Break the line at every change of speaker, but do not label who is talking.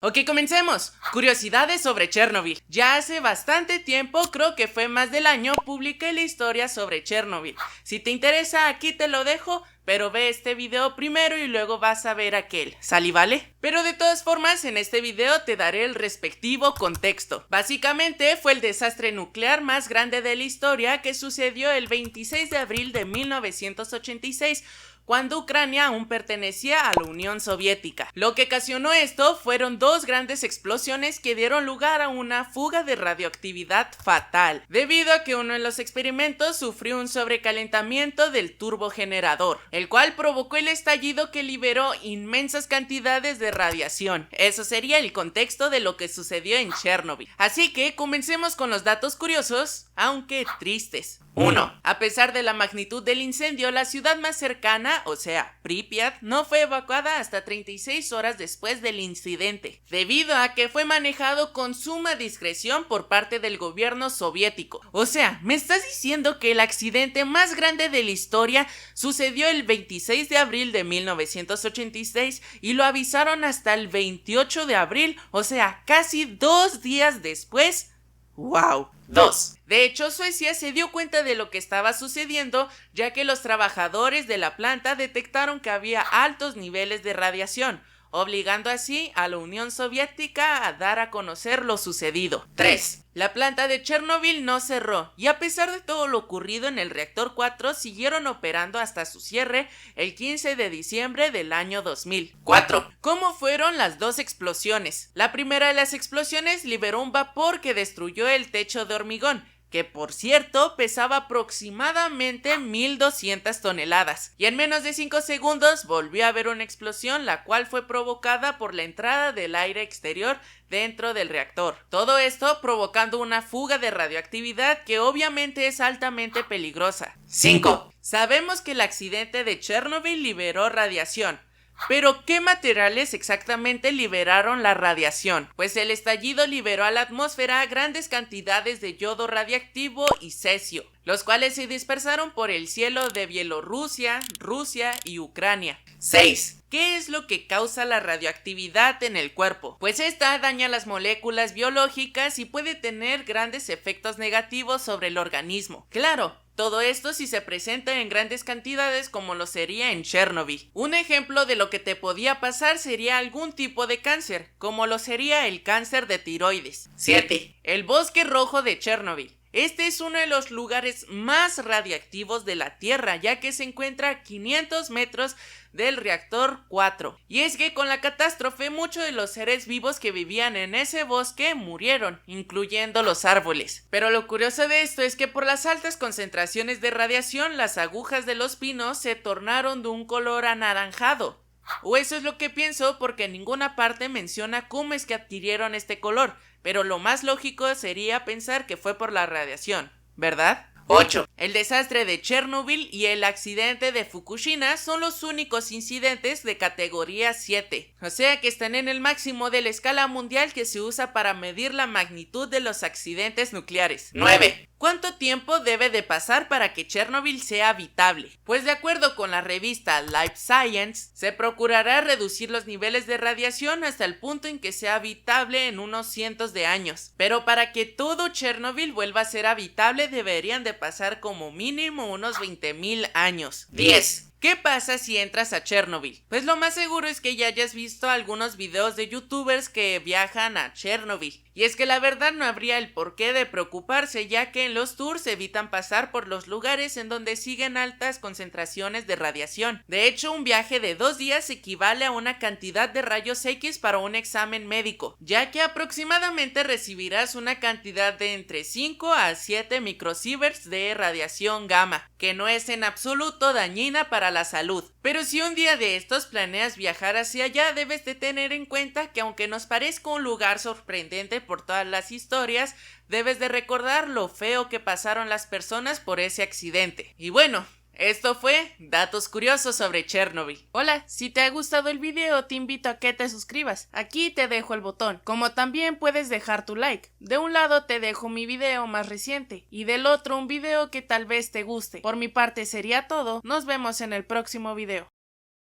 Ok, comencemos. Curiosidades sobre Chernobyl. Ya hace bastante tiempo, creo que fue más del año, publiqué la historia sobre Chernobyl. Si te interesa, aquí te lo dejo, pero ve este video primero y luego vas a ver aquel. ¿Sale, vale? Pero de todas formas, en este video te daré el respectivo contexto. Básicamente fue el desastre nuclear más grande de la historia que sucedió el 26 de abril de 1986, cuando Ucrania aún pertenecía a la Unión Soviética. Lo que ocasionó esto fueron dos grandes explosiones que dieron lugar a una fuga de radioactividad fatal, debido a que uno de los experimentos sufrió un sobrecalentamiento del turbogenerador, el cual provocó el estallido que liberó inmensas cantidades de radiación. Eso sería el contexto de lo que sucedió en Chernobyl. Así que comencemos con los datos curiosos, aunque tristes. 1. A pesar de la magnitud del incendio, la ciudad más cercana, o sea, Pripyat, no fue evacuada hasta 36 horas después del incidente, debido a que fue manejado con suma discreción por parte del gobierno soviético. O sea, ¿me estás diciendo que el accidente más grande de la historia sucedió el 26 de abril de 1986 y lo avisaron hasta el 28 de abril, o sea, casi 2 días después? ¡Wow! 2. De hecho, Suecia se dio cuenta de lo que estaba sucediendo, ya que los trabajadores de la planta detectaron que había altos niveles de radiación, obligando así a la Unión Soviética a dar a conocer lo sucedido. 3. La planta de Chernobyl no cerró, y a pesar de todo lo ocurrido en el reactor 4, siguieron operando hasta su cierre el 15 de diciembre del año 2000. 4. ¿Cómo fueron las dos explosiones? La primera de las explosiones liberó un vapor que destruyó el techo de hormigón, que por cierto pesaba aproximadamente 1200 toneladas, y en menos de 5 segundos volvió a haber una explosión, la cual fue provocada por la entrada del aire exterior dentro del reactor. Todo esto provocando una fuga de radioactividad que obviamente es altamente peligrosa. 5. Sabemos que el accidente de Chernobyl liberó radiación. ¿Pero qué materiales exactamente liberaron la radiación? Pues el estallido liberó a la atmósfera grandes cantidades de yodo radiactivo y cesio, los cuales se dispersaron por el cielo de Bielorrusia, Rusia y Ucrania. 6. ¿Qué es lo que causa la radioactividad en el cuerpo? Pues esta daña las moléculas biológicas y puede tener grandes efectos negativos sobre el organismo. Claro, todo esto si se presenta en grandes cantidades como lo sería en Chernobyl. Un ejemplo de lo que te podía pasar sería algún tipo de cáncer, como lo sería el cáncer de tiroides. 7. El bosque rojo de Chernobyl. Este es uno de los lugares más radiactivos de la Tierra, ya que se encuentra a 500 metros del reactor 4. Y es que con la catástrofe muchos de los seres vivos que vivían en ese bosque murieron, incluyendo los árboles. Pero lo curioso de esto es que por las altas concentraciones de radiación, las agujas de los pinos se tornaron de un color anaranjado. O eso es lo que pienso, porque en ninguna parte menciona cómo es que adquirieron este color, pero lo más lógico sería pensar que fue por la radiación, ¿verdad? 8. El desastre de Chernobyl y el accidente de Fukushima son los únicos incidentes de categoría 7, o sea que están en el máximo de la escala mundial que se usa para medir la magnitud de los accidentes nucleares. 9. ¿Cuánto tiempo debe de pasar para que Chernobyl sea habitable? Pues de acuerdo con la revista Life Science, se procurará reducir los niveles de radiación hasta el punto en que sea habitable en unos cientos de años. Pero para que todo Chernobyl vuelva a ser habitable deberían de pasar como mínimo unos 20.000 años. 10. ¿Qué pasa si entras a Chernobyl? Pues lo más seguro es que ya hayas visto algunos videos de youtubers que viajan a Chernobyl. Y es que la verdad no habría el porqué de preocuparse, ya que en los tours evitan pasar por los lugares en donde siguen altas concentraciones de radiación. De hecho, un viaje de 2 días equivale a una cantidad de rayos X para un examen médico, ya que aproximadamente recibirás una cantidad de entre 5 a 7 microsieverts de radiación gamma, que no es en absoluto dañina para la salud. Pero si un día de estos planeas viajar hacia allá, debes de tener en cuenta que aunque nos parezca un lugar sorprendente por todas las historias, debes de recordar lo feo que pasaron las personas por ese accidente. Y bueno, esto fue Datos Curiosos sobre Chernobyl. Hola, si te ha gustado el video te invito a que te suscribas. Aquí te dejo el botón. Como también puedes dejar tu like. De un lado te dejo mi video más reciente y del otro un video que tal vez te guste. Por mi parte sería todo. Nos vemos en el próximo video.